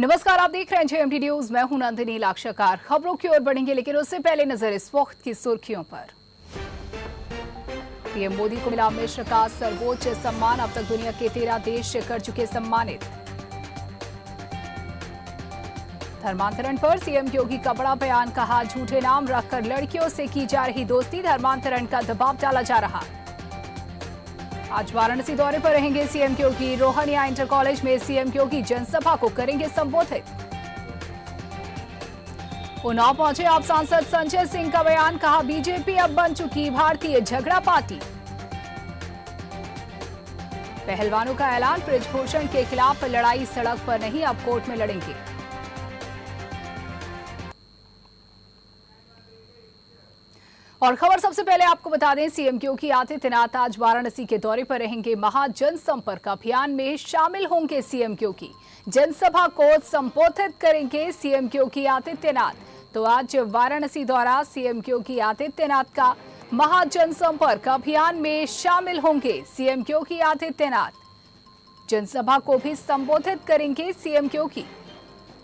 नमस्कार, आप देख रहे हैं जेएमटी न्यूज। मैं हूं नंदिनी लाक्षाकार। खबरों की ओर बढ़ेंगे, लेकिन उससे पहले नजर इस वक्त की सुर्खियों पर। पीएम मोदी को मिला मिस्र का सर्वोच्च सम्मान। अब तक दुनिया के 13 देश कर चुके सम्मानित। धर्मांतरण पर सीएम योगी का बड़ा बयान। कहा, झूठे नाम रखकर लड़कियों से की जा रही दोस्ती, धर्मांतरण का दबाव डाला जा रहा। आज वाराणसी दौरे पर रहेंगे सीएम योगी। रोहनिया इंटर कॉलेज में सीएम योगी जनसभा को करेंगे संबोधित। उन्नाव पहुंचे आप सांसद संजय सिंह का बयान। कहा, बीजेपी अब बन चुकी भारतीय झगड़ा पार्टी। पहलवानों का ऐलान, बृजभूषण के खिलाफ लड़ाई सड़क पर नहीं, अब कोर्ट में लड़ेंगे। और खबर सबसे पहले आपको बता दें, सीएम योगी आदित्यनाथ आज वाराणसी के दौरे पर रहेंगे। महाजनसंपर्क अभियान में शामिल होंगे सीएम योगी। जनसभा को संबोधित करेंगे सीएम योगी आदित्यनाथ। तो आज वाराणसी दौरा सीएम योगी आदित्यनाथ का। महाजनसंपर्क अभियान में शामिल होंगे सीएम योगी आदित्यनाथ। जनसभा को भी संबोधित करेंगे सीएम योगी।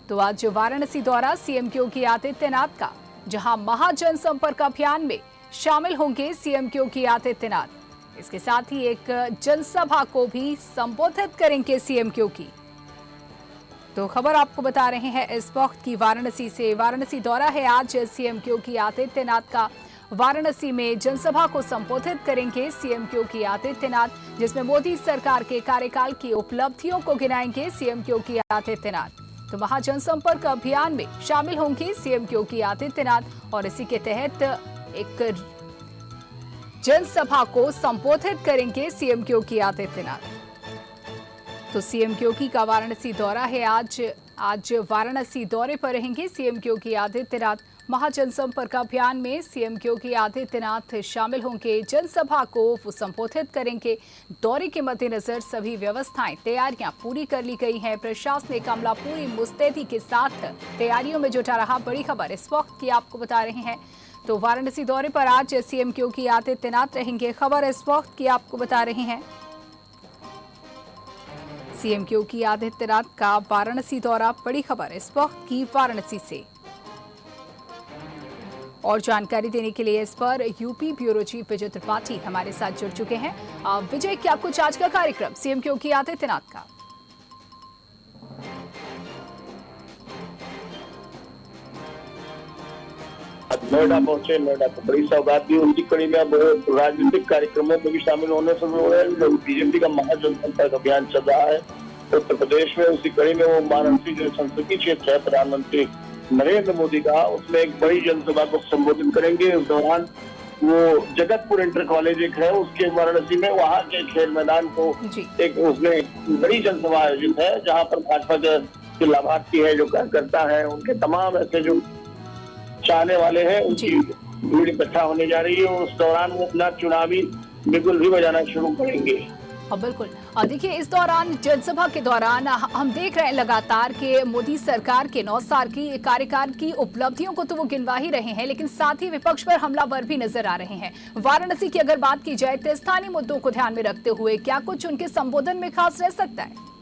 तो आज वाराणसी दौरा सीएम योगी आदित्यनाथ का, जहां महाजनसंपर्क अभियान में शामिल होंगे सीएम योगी आदित्यनाथ। इसके साथ ही एक जनसभा को भी संबोधित करेंगे सीएम योगी। तो खबर आपको बता रहे हैं इस वक्त की वाराणसी से। वाराणसी दौरा है आज सीएम योगी आदित्यनाथ का। वाराणसी में जनसभा को संबोधित करेंगे सीएम योगी आदित्यनाथ, जिसमें मोदी सरकार के कार्यकाल की उपलब्धियों को गिनाएंगे सीएम योगी आदित्यनाथ। तो महाजनसंपर्क अभियान में शामिल होंगे सीएम योगी आदित्यनाथ और इसी के तहत एक जनसभा को संबोधित करेंगे सीएम योगी आदित्यनाथ। तो सीएम योगी का वाराणसी दौरा है आज वाराणसी दौरे पर रहेंगे सीएम योगी आदित्यनाथ। महाजनसंपर्क अभियान में सीएम योगी आदित्यनाथ शामिल होंगे। जनसभा को संबोधित करेंगे। दौरे के मद्देनजर सभी व्यवस्थाएं, तैयारियां पूरी कर ली गई हैं। प्रशासनिक अमला पूरी मुस्तैदी के साथ तैयारियों में जुटा रहा। बड़ी खबर इस वक्त की आपको बता रहे हैं। तो वाराणसी दौरे पर आज सीएम योगी आदित्यनाथ रहेंगे। खबर इस वक्त की आपको बता रहे हैं। सीएम योगी आदित्यनाथ का वाराणसी दौरा, बड़ी खबर इस वक्त की वाराणसी से। और जानकारी देने के लिए इस पर यूपी ब्यूरो चीफ विजय त्रिपाठी हमारे साथ जुड़ चुके हैं। विजय, क्या कुछ आज का कार्यक्रम सीएम योगी आदित्यनाथ का? नोएडा पहुंचे, नोएडा को बड़ी सौगात दी। उनकी कड़ी में अब राजनीतिक कार्यक्रमों में भी शामिल होने से हो रहे हैं। बीजेपी का महाजनसंपर्क अभियान चल रहा है उत्तर प्रदेश में। उसी कड़ी में वो वाराणसी जो संसदीय क्षेत्र है प्रधानमंत्री नरेंद्र मोदी का, उसमें एक बड़ी जनसभा को संबोधित करेंगे। उस दौरान वो जगतपुर इंटर कॉलेज एक है उसके वाराणसी में, वहाँ के खेल मैदान को एक उसमें बड़ी जनसभा आयोजित है, जहाँ पर भाजपा के लाभार्थी है, जो कार्यकर्ता है, उनके तमाम ऐसे जो चाहने वाले हैं, उनकी भीड़ इकट्ठा होने जा रही है। उस दौरान वो अपना चुनावी बिगुल भी बजाना शुरू करेंगे। बिल्कुल। देखिए, इस दौरान जनसभा के दौरान हम देख रहे हैं लगातार कि मोदी सरकार के 9 साल की कार्यकाल की उपलब्धियों को तो वो गिनवा ही रहे हैं, लेकिन साथ ही विपक्ष पर हमलावर भी नजर आ रहे हैं। वाराणसी की अगर बात की जाए तो स्थानीय मुद्दों को ध्यान में रखते हुए क्या कुछ उनके संबोधन में खास रह सकता है?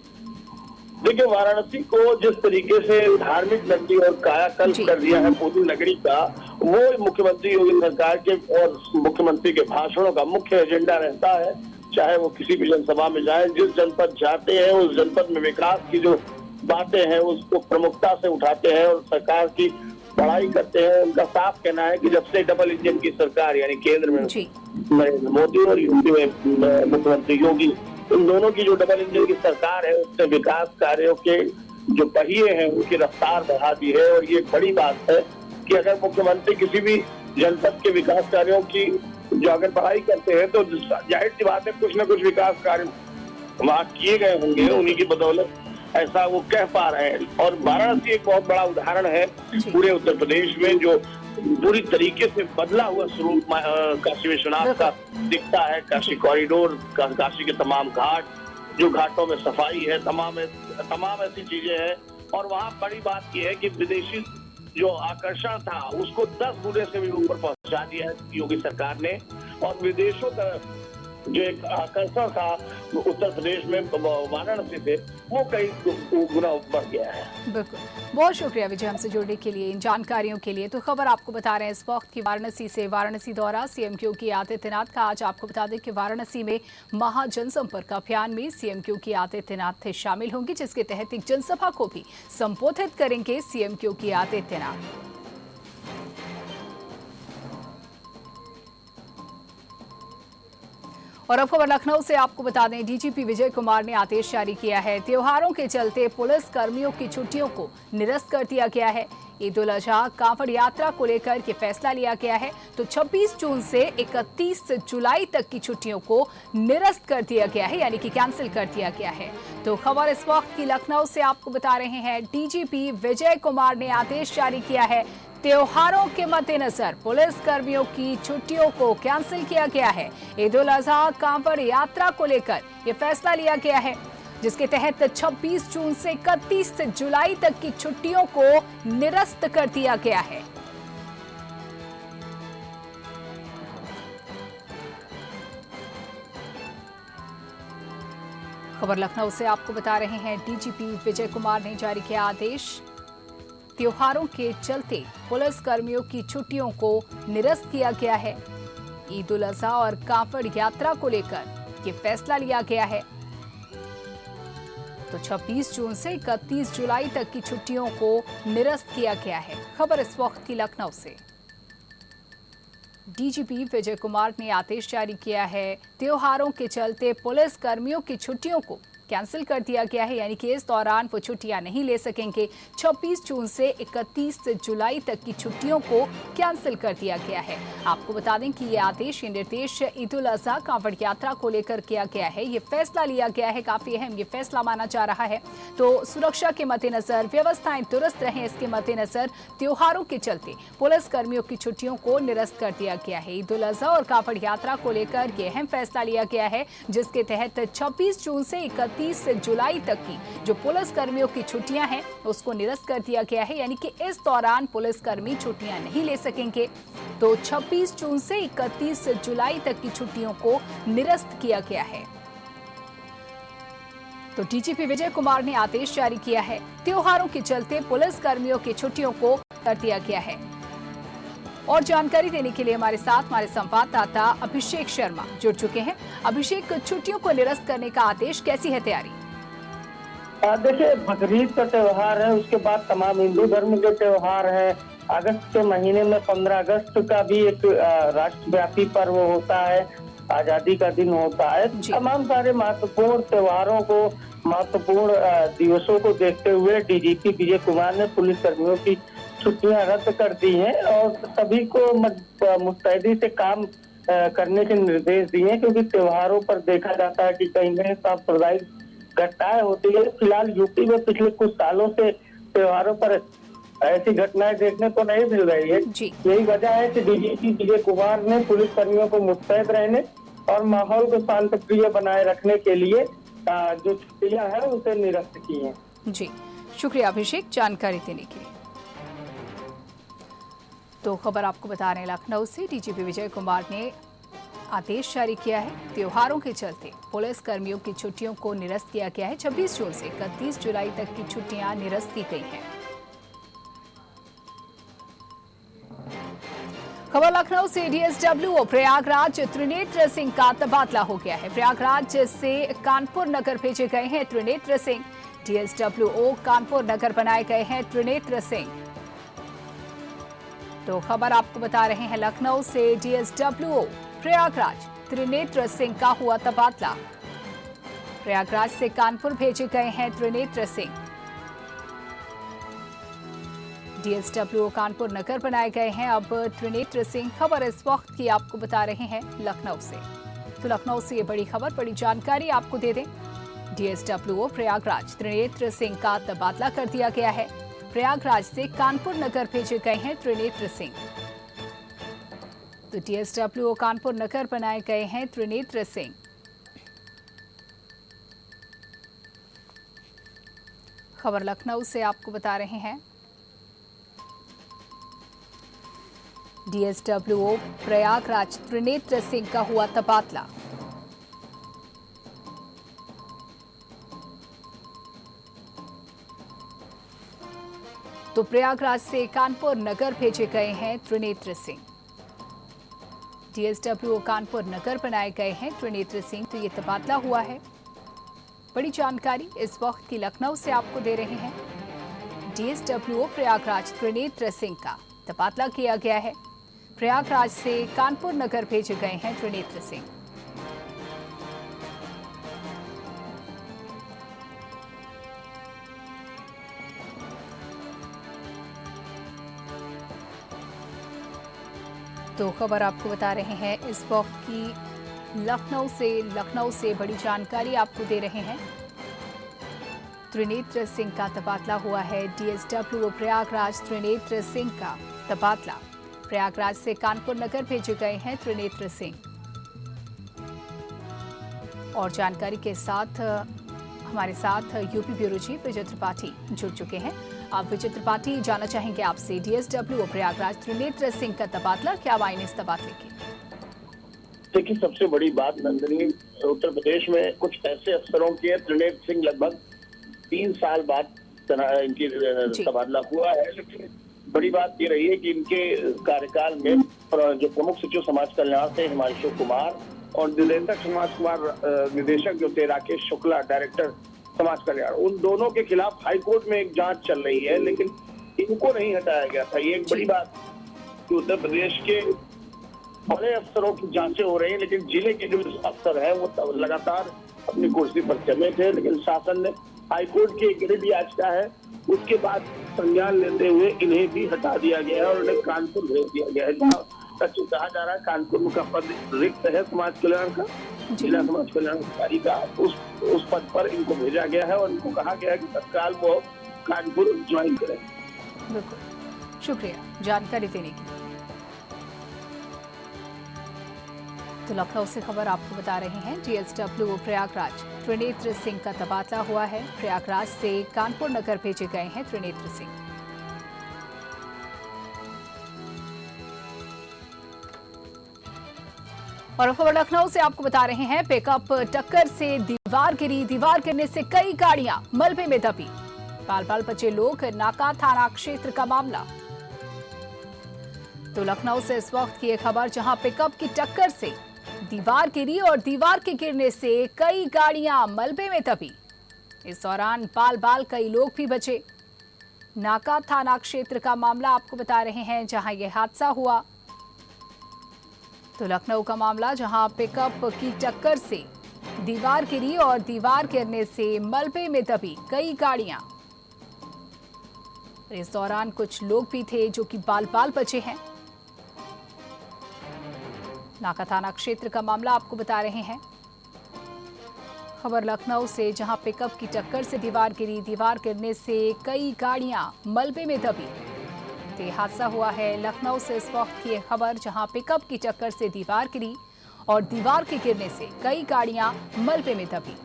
देखिए, वाराणसी को जिस तरीके से धार्मिक नगरी और कायाकल्प कर दिया है मोदी नगरी का, वो मुख्यमंत्री योगी सरकार के और मुख्यमंत्री के भाषणों का मुख्य एजेंडा रहता है। चाहे वो किसी भी जनसभा में जाए, जिस जनपद जाते हैं उस जनपद में विकास की जो बातें हैं उसको प्रमुखता से उठाते हैं और सरकार की बड़ाई करते हैं। उनका साफ कहना है कि जब से डबल इंजन की सरकार यानी केंद्र में नरेंद्र मोदी और यूपी में मुख्यमंत्री योगी, इन दोनों की जो डबल इंजन की सरकार है, उसने विकास कार्यों के जो पहिए हैं उनकी रफ्तार बढ़ा दी है। और ये बड़ी बात है कि अगर मुख्यमंत्री किसी भी जनपद के विकास कार्यों की जो अगर बढ़ाई करते हैं तो जाहिर सी बात है कुछ न कुछ विकास कार्य वहाँ किए गए होंगे, उन्हीं की बदौलत ऐसा वो कह पा रहे हैं। और वाराणसी एक बहुत बड़ा उदाहरण है पूरे उत्तर प्रदेश में, जो पूरी तरीके से बदला हुआ स्वरूप काशी विश्वनाथ का दिखता है। काशी कॉरिडोर, काशी के तमाम घाट, जो घाटों में सफाई है, तमाम ऐसी चीजें हैं। और वहाँ बड़ी बात यह है कि विदेशी जो आकर्षण था उसको 10 गुने से भी ऊपर पहुंचा दिया है योगी सरकार ने। और विदेशों का जो एक आकर्षण था उत्तर प्रदेश में वाराणसी से, वो कई गुना बढ़ गया है। बिल्कुल, बहुत शुक्रिया विजय हमसे जुड़ने के लिए, इन जानकारियों के लिए। तो खबर आपको बता रहे हैं इस वक्त की वाराणसी से। वाराणसी दौरा सीएम योगी आदित्यनाथ का। आज आपको बता दें कि वाराणसी में महाजनसंपर्क अभियान में सीएम योगी आदित्यनाथ शामिल होंगे, जिसके तहत एक जनसभा को भी संबोधित करेंगे सीएम योगी आदित्यनाथ। और अब खबर लखनऊ से आपको बता दें, डीजीपी विजय कुमार ने आदेश जारी किया है। त्योहारों के चलते पुलिस कर्मियों की छुट्टियों को निरस्त कर दिया गया है। ईद उल अजहा कांवड़ यात्रा को लेकर ये फैसला लिया गया है। तो 26 जून से 31 जुलाई तक की छुट्टियों को निरस्त कर दिया गया है, यानी कि कैंसिल कर दिया गया है। तो खबर इस वक्त की लखनऊ से आपको बता रहे हैं, डीजीपी विजय कुमार ने आदेश जारी किया है। त्योहारों के मद्देनजर पुलिस कर्मियों की छुट्टियों को कैंसिल किया गया है। ईद उल अजहा कांवड़ यात्रा को लेकर यह फैसला लिया गया है, जिसके तहत 26 जून से 31 जुलाई तक की छुट्टियों को निरस्त कर दिया गया है। खबर लखनऊ से आपको बता रहे हैं, डीजीपी विजय कुमार ने जारी किया आदेश। त्योहारों के चलते पुलिस कर्मियों की छुट्टियों को निरस्त किया गया है। ईद उल अजहा और कांवड़ यात्रा को लेकर ये फैसला लिया गया है। तो 26 जून से 31 जुलाई तक की छुट्टियों को निरस्त किया गया है। खबर इस वक्त की लखनऊ से। डीजीपी विजय कुमार ने आदेश जारी किया है। त्योहारों के चलते पुलिस कर्मियों की छुट्टियों को कैंसिल कर दिया गया है, यानी कि इस दौरान वो छुट्टियां नहीं ले सकेंगे। 26 जून से 31 जुलाई तक की छुट्टियों को कैंसिल कर दिया गया है। आपको बता दें कि ये आदेश, ये निर्देश ईद उल अजहा कांवड़ यात्रा को लेकर किया गया है। ये फैसला लिया गया है, काफी अहम ये फैसला माना जा रहा है। तो सुरक्षा के मद्देनजर, व्यवस्थाएं दुरुस्त रहें, इसके मद्देनजर त्योहारों के चलते पुलिस कर्मियों की छुट्टियों को निरस्त कर दिया गया है। ईद उल अजहा और कांवड़ यात्रा को लेकर यह अहम फैसला लिया गया है, जिसके तहत 26 जून से 31 जुलाई तक की जो पुलिस कर्मियों की छुट्टियां हैं उसको निरस्त कर दिया गया है, यानी कि इस दौरान पुलिस कर्मी छुट्टियां नहीं ले सकेंगे। तो 26 जून से 31 जुलाई तक की छुट्टियों को निरस्त किया गया है। तो डीजीपी विजय कुमार ने आदेश जारी किया है। त्योहारों के चलते पुलिस कर्मियों की छुट्टियों को कर दिया गया है। और जानकारी देने के लिए हमारे साथ हमारे संवाददाता अभिषेक शर्मा जुड़ चुके हैं। अभिषेक, छुट्टियों को निरस्त करने का आदेश, कैसी है तैयारी? देखिए, बकरीद का त्योहार है, उसके बाद तमाम हिंदू धर्म के त्योहार है। अगस्त के महीने में 15 अगस्त का भी एक राष्ट्रव्यापी पर्व होता है, आजादी का दिन होता है। तमाम सारे महत्वपूर्ण त्योहारों को, महत्वपूर्ण दिवसों को देखते हुए डीजीपी विजय कुमार ने पुलिस कर्मियों की छुट्टियां रद्द कर दी हैं और सभी को मुस्तैदी से काम करने के निर्देश दिए हैं, क्योंकि त्योहारों पर देखा जाता है कि कहीं न कहीं सांप्रदायिक घटनाएं होती है। फिलहाल यूपी में पिछले कुछ सालों से त्योहारों पर ऐसी घटनाएं देखने को नहीं मिल रही है। यही वजह है कि डीजीपी विजय कुमार ने पुलिस कर्मियों को मुस्तैद रहने और माहौल को शांतिप्रिय बनाए रखने के लिए जो छुट्टियां हैं उसे निरस्त की हैं। जी, शुक्रिया अभिषेक जानकारी देने के लिए। तो खबर आपको बता रहे हैं लखनऊ से, डीजीपी विजय कुमार ने आदेश जारी किया है। त्योहारों के चलते पुलिस कर्मियों की छुट्टियों को निरस्त किया गया है। 26 जून से 31 जुलाई तक की छुट्टियां निरस्त की गई हैं। खबर लखनऊ से, डीएसडब्ल्यू प्रयागराज त्रिनेत्र सिंह का तबादला हो गया है। प्रयागराज से कानपुर नगर भेजे गए हैं त्रिनेत्र सिंह। डीएसडब्ल्यू कानपुर नगर बनाए गए हैं त्रिनेत्र सिंह। तो खबर आपको बता रहे हैं लखनऊ से, डीएसडब्ल्यू प्रयागराज त्रिनेत्र सिंह का हुआ तबादला। प्रयागराज से कानपुर भेजे गए हैं त्रिनेत्र सिंह। डीएसडब्ल्यू कानपुर नगर बनाए गए हैं अब त्रिनेत्र सिंह। खबर इस वक्त की आपको बता रहे हैं लखनऊ से। तो लखनऊ से ये बड़ी खबर, बड़ी जानकारी आपको दे दें। डीएसडब्ल्यू प्रयागराज त्रिनेत्र सिंह का तबादला कर दिया गया है। प्रयागराज से कानपुर नगर भेजे गए हैं त्रिनेत्र सिंह। तो डीएसडब्ल्यू कानपुर नगर बनाए गए हैं त्रिनेत्र सिंह। खबर लखनऊ से आपको बता रहे हैं, डीएसडब्ल्यू प्रयागराज त्रिनेत्र सिंह का हुआ तबादला। तो प्रयागराज से कानपुर नगर भेजे गए हैं त्रिनेत्र सिंह। डीएसडब्ल्यू कानपुर नगर बनाए गए हैं त्रिनेत्र सिंह। तो ये तबादला हुआ है। बड़ी जानकारी इस वक्त की लखनऊ से आपको दे रहे हैं। डीएसडब्ल्यू प्रयागराज त्रिनेत्र सिंह का तबादला किया गया है। प्रयागराज से कानपुर नगर भेजे गए हैं त्रिनेत्र सिंह। तो खबर आपको बता रहे हैं इस वक्त की लखनऊ से बड़ी जानकारी आपको दे रहे हैं। त्रिनेत्र सिंह का तबादला हुआ है। डीएसडब्ल्यू प्रयागराज त्रिनेत्र सिंह का तबादला। प्रयागराज से कानपुर नगर भेजे गए हैं त्रिनेत्र सिंह। और जानकारी के साथ हमारे साथ यूपी ब्यूरो चीफ विजय त्रिपाठी जुड़ चुके हैं। आप विजय त्रिपाठी, जानना चाहेंगे आपसे डीएसडब्ल्यू प्रयागराज त्रिनेत्र सिंह का तबादला, क्या मायने इस तबादले के? देखिए, सबसे बड़ी बात नंदनी, उत्तर प्रदेश में कुछ ऐसे अफसरों की है। त्रिनेत्र सिंह लगभग 3 साल बाद इनकी तबादला हुआ है, लेकिन बड़ी बात ये रही है कि इनके कार्यकाल में जो प्रमुख सचिव समाज कल्याण थे हिमांशु कुमार और निदेशक जो थे राकेश शुक्ला, डायरेक्टर समाज कल्याण, उन दोनों के खिलाफ हाईकोर्ट में एक जांच चल रही है, लेकिन इनको नहीं हटाया गया था। ये एक बड़ी बात कि उत्तर प्रदेश के बड़े अफसरों की जांचें हो रही हैं, लेकिन जिले के जो अफसर हैं वो लगातार अपनी कुर्सी पर जमे थे। लेकिन शासन ने हाईकोर्ट की एक रिट याचिका है, उसके बाद संज्ञान लेते हुए इन्हें भी हटा दिया गया है और उन्हें कानपुर भेज दिया गया है, जहाँ कहा जा रहा है कानपुर का पद रिक्त है समाज कल्याण का, जिला समाज कल्याण अधिकारी का। उस पद पर इनको भेजा गया है और इनको कहा गया है कि तत्काल वो कानपुर ज्वाइन करें। बिल्कुल, शुक्रिया जानकारी देने के लिए। तो लखनऊ से खबर आपको बता रहे हैं। डीएसडब्ल्यू प्रयागराज त्रिनेत्र सिंह का तबादला हुआ है। प्रयागराज से कानपुर नगर भेजे गए हैं त्रिनेत्र सिंह। और खबर लखनऊ से आपको बता रहे हैं। पिकअप टक्कर से दीवार गिरी, दीवार गिरने से कई गाड़ियां मलबे में दबी, बाल बचे लोग। नाका थाना क्षेत्र का मामला। तो लखनऊ से इस वक्त की एक खबर, जहां पिकअप की टक्कर से दीवार गिरी और दीवार के गिरने से कई गाड़ियां मलबे में दबी। इस दौरान बाल कई लोग भी बचे। नाका थाना क्षेत्र का मामला आपको बता रहे हैं, जहां यह हादसा हुआ। तो लखनऊ का मामला, जहां पिकअप की टक्कर से दीवार गिरी और दीवार गिरने से मलबे में दबी कई गाड़ियां। इस दौरान कुछ लोग भी थे जो कि बाल बचे हैं। नाका थाना क्षेत्र का मामला आपको बता रहे हैं। खबर लखनऊ से, जहां पिकअप की टक्कर से दीवार गिरी, दीवार गिरने से कई गाड़ियां मलबे में दबी। तो हादसा हुआ है लखनऊ से इस वक्त की खबर, जहां पिकअप की टक्कर से दीवार गिरी और दीवार के गिरने से कई गाड़ियां मलबे में दबी।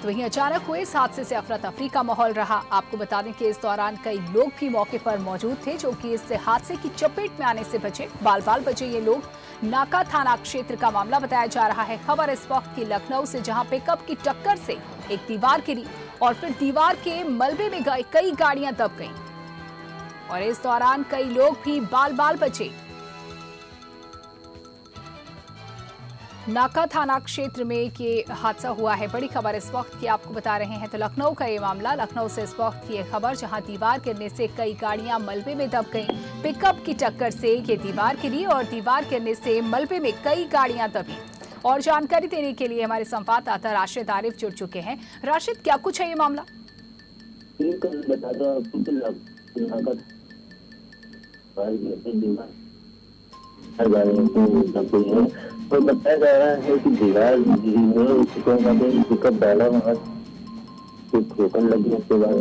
तो वहीं अचानक हुए इस हादसे से अफरा तफरी का माहौल रहा। आपको बता दें कि इस दौरान कई लोग भी मौके पर मौजूद थे, जो कि इस हादसे की चपेट में आने से बचे। बाल बचे ये लोग। नाका थाना क्षेत्र का मामला बताया जा रहा है। खबर इस वक्त की लखनऊ से, जहां पिकअप की टक्कर से एक दीवार गिरी और फिर दीवार के मलबे में कई गाड़ियां दब गईं और इस दौरान कई लोग भी बाल बचे। नाका थाना क्षेत्र में ये हादसा हुआ है। बड़ी खबर इस वक्त की आपको बता रहे हैं। तो लखनऊ का ये मामला, लखनऊ से इस वक्त की खबर, जहां दीवार गिरने से कई गाड़ियां मलबे में दब गईं। पिकअप की टक्कर से ये दीवार गिरी और दीवार गिरने से मलबे में कई गाड़ियां दबी। और जानकारी देने के लिए हमारे संवाददाता राशिद आरिफ जुड़ चुके हैं। राशिद, क्या कुछ है ये मामला? तो बताया जा रहा है कि दीवार में पिकअप डाला, वहाँ ठोकर लगी, उसके बाद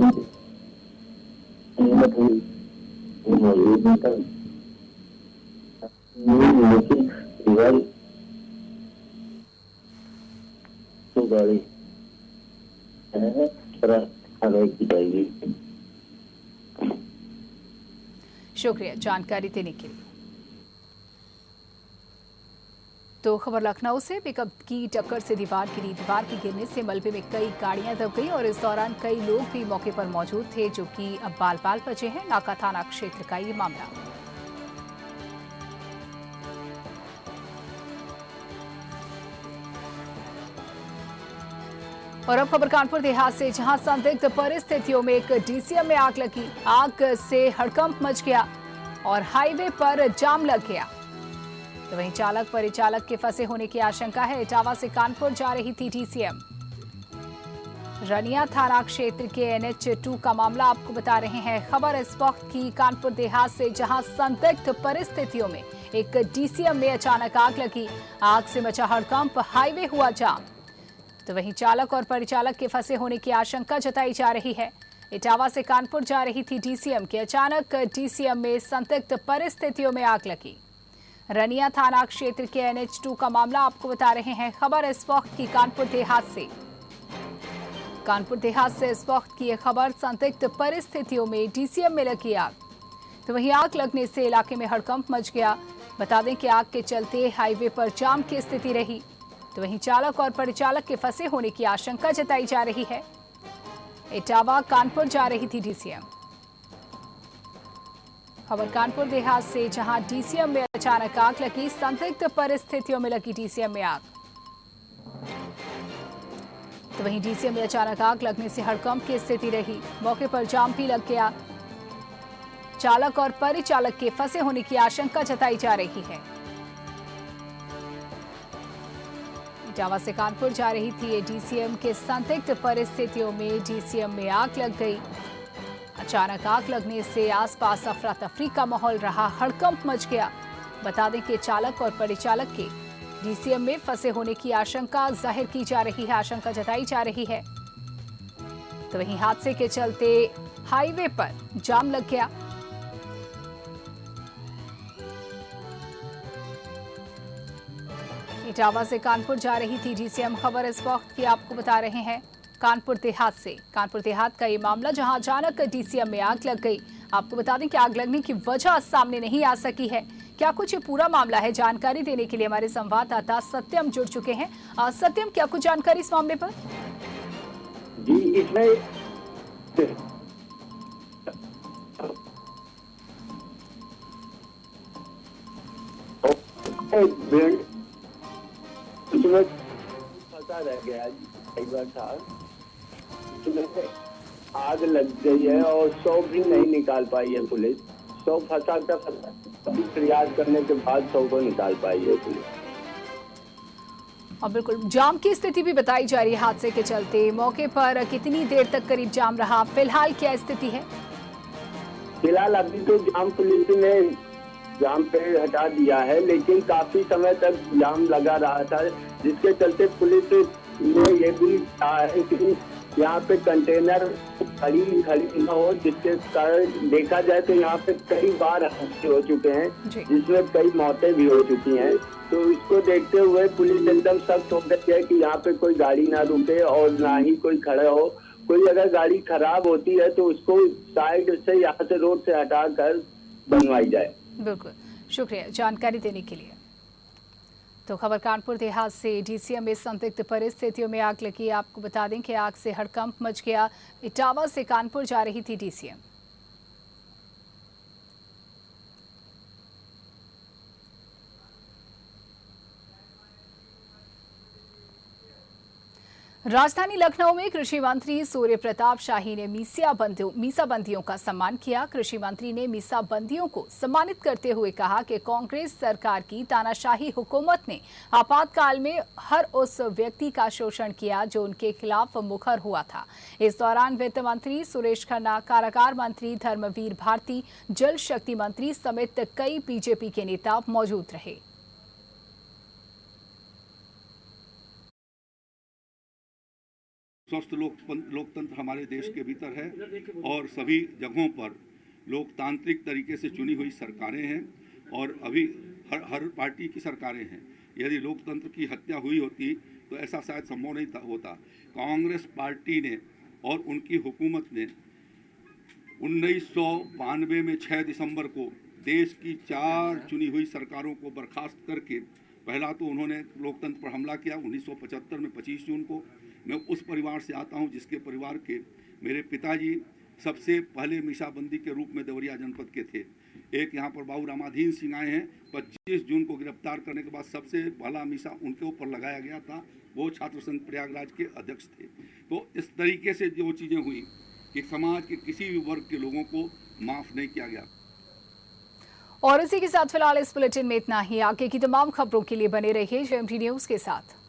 मौजूद नहीं था, लेकिन दीवार तो गाड़ी की जाएगी। शुक्रिया जानकारी देने के लिए। तो खबर लखनऊ से, पिकअप की टक्कर से दीवार गिरी। दीवार के गिरने से मलबे में कई गाड़ियां दब गई और इस दौरान कई लोग भी मौके पर मौजूद थे, जो कि अब बाल बाल बचे हैं। नाका थाना क्षेत्र का ये मामला। और अब खबर कानपुर देहात से, जहां संदिग्ध परिस्थितियों में एक डीसीएम में आग लगी। आग से हड़कंप मच गया और हाईवे पर जाम लग गया। तो वहीं चालक परिचालक के फंसे होने की आशंका है। इटावा से कानपुर जा रही थी डीसीएम। रनिया थाना क्षेत्र के NH2 का मामला आपको बता रहे हैं। खबर इस वक्त की कानपुर देहात से, जहां संदिग्ध परिस्थितियों में एक डीसीएम में अचानक आग लगी। आग से मचा हड़कंप, हाईवे हुआ जाम। तो वहीं चालक और परिचालक के फंसे होने की आशंका जताई जा रही है। इटावा से कानपुर जा रही थी डीसीएम के अचानक डीसीएम में संदिग्ध परिस्थितियों में आग लगी। रनिया थाना क्षेत्र के NH2 का मामला आपको बता रहे हैं। खबर इस वक्त की कानपुर देहात से। कानपुर देहात से इस वक्त की यह खबर, संदिग्ध परिस्थितियों में डीसीएम में लगी आग। तो वहीं आग लगने से इलाके में हड़कंप मच गया। बता दें कि आग के चलते हाईवे पर जाम की स्थिति रही। तो वहीं चालक और परिचालक के फंसे होने की आशंका जताई जा रही है। इटावा कानपुर जा रही थी डीसीएम। खबर कानपुर देहात से, जहां डीसीएम में अचानक आग लगी। संदिग्ध परिस्थितियों में लगी डीसीएम में आग। तो वहीं डीसीएम में अचानक आग लगने से हड़कंप की स्थिति रही। मौके पर जाम भी लग गया। चालक और परिचालक के फंसे होने की आशंका जताई जा रही है। इटावा से कानपुर जा रही थी ये डीसीएम के संदिग्ध परिस्थितियों में डीसीएम में आग लग गई। अचानक आग लगने से आसपास अफरा तफरी का माहौल रहा, हड़कंप मच गया। बता दें कि चालक और परिचालक के डीसीएम में फंसे होने की आशंका जाहिर की जा रही है, आशंका जताई जा रही है। तो वहीं हादसे के चलते हाईवे पर जाम लग गया। इटावा से कानपुर जा रही थी डीसीएम। खबर इस वक्त की आपको बता रहे हैं कानपुर देहात से। कानपुर देहात का ये मामला, जहां अचानक डीसीएम में आग लग गई। आपको बता दें कि आग लगने की वजह सामने नहीं आ सकी है। क्या कुछ ये पूरा मामला है, जानकारी देने के लिए हमारे संवाददाता सत्यम जुड़ चुके हैं। सत्यम, क्या कुछ जानकारी इस मामले पर? जी, इसमें फंसा रह गया। कई बार था उसमें आग लग गई है और 100 भी नहीं निकाल पाई है पुलिस। 100 फंसा कर प्रयास करने के बाद 100 को निकाल पाई है पुलिस। और बिल्कुल जाम की स्थिति भी बताई जा रही है हादसे के चलते। मौके पर कितनी देर तक करीब जाम रहा, फिलहाल क्या स्थिति है? फिलहाल अभी तो जाम पुलिस ने जाम पे हटा दिया है, लेकिन काफी समय तक जाम लगा रहा था, जिसके चलते पुलिस ने ये भी कहा है कि यहाँ पे कंटेनर खड़ी न हो, जिसके कारण देखा जाए तो यहाँ पे कई बार हादसे हो चुके हैं, जिसमें कई मौतें भी हो चुकी हैं। तो इसको देखते हुए पुलिस एकदम सख्त हो गई है कि यहाँ पे कोई गाड़ी ना रुके और ना ही कोई खड़ा हो। कोई अगर गाड़ी खराब होती है तो उसको साइड से, यहाँ से रोड से हटा कर बनवाई जाए। बिल्कुल, शुक्रिया जानकारी देने के लिए। तो खबर कानपुर देहात से, डीसीएम में संदिग्ध परिस्थितियों में आग लगी। आपको बता दें कि आग से हड़कंप मच गया। इटावा से कानपुर जा रही थी डीसीएम। राजधानी लखनऊ में कृषि मंत्री सूर्य प्रताप शाही ने मीसाबंदियों का सम्मान किया। कृषि मंत्री ने मीसाबंदियों को सम्मानित करते हुए कहा कि कांग्रेस सरकार की तानाशाही हुकूमत ने आपातकाल में हर उस व्यक्ति का शोषण किया जो उनके खिलाफ मुखर हुआ था। इस दौरान वित्त मंत्री सुरेश खन्ना, कारागार मंत्री धर्मवीर भारती, जल शक्ति मंत्री समेत कई बीजेपी के नेता मौजूद रहे। स्वस्थ लोकतंत्र हमारे देश के भीतर है और सभी जगहों पर लोकतांत्रिक तरीके से चुनी हुई सरकारें हैं और अभी हर पार्टी की सरकारें हैं। यदि लोकतंत्र की हत्या हुई होती तो ऐसा शायद संभव नहीं होता। कांग्रेस पार्टी ने और उनकी हुकूमत ने 1992 में 6 दिसंबर को देश की 4 चुनी हुई सरकारों को बर्खास्त करके पहला तो उन्होंने लोकतंत्र पर हमला किया 1975 में 25 जून को। मैं उस परिवार से आता हूं जिसके परिवार के मेरे पिताजी सबसे पहले मीसाबंदी के रूप में देवरिया जनपद के थे। एक यहाँ पर बाबू रामाधीन सिंह आए हैं, 25 जून को गिरफ्तार करने के बाद सबसे पहला मीसा उनके ऊपर लगाया गया था। वो छात्र संघ प्रयागराज के अध्यक्ष थे। तो इस तरीके से जो चीज़ें हुई कि समाज के किसी भी वर्ग के लोगों को माफ़ नहीं किया गया। और इसी के साथ फिलहाल इस बुलेटिन में इतना ही। आगे की तमाम खबरों के लिए बने रहिए जेएमटी न्यूज के साथ।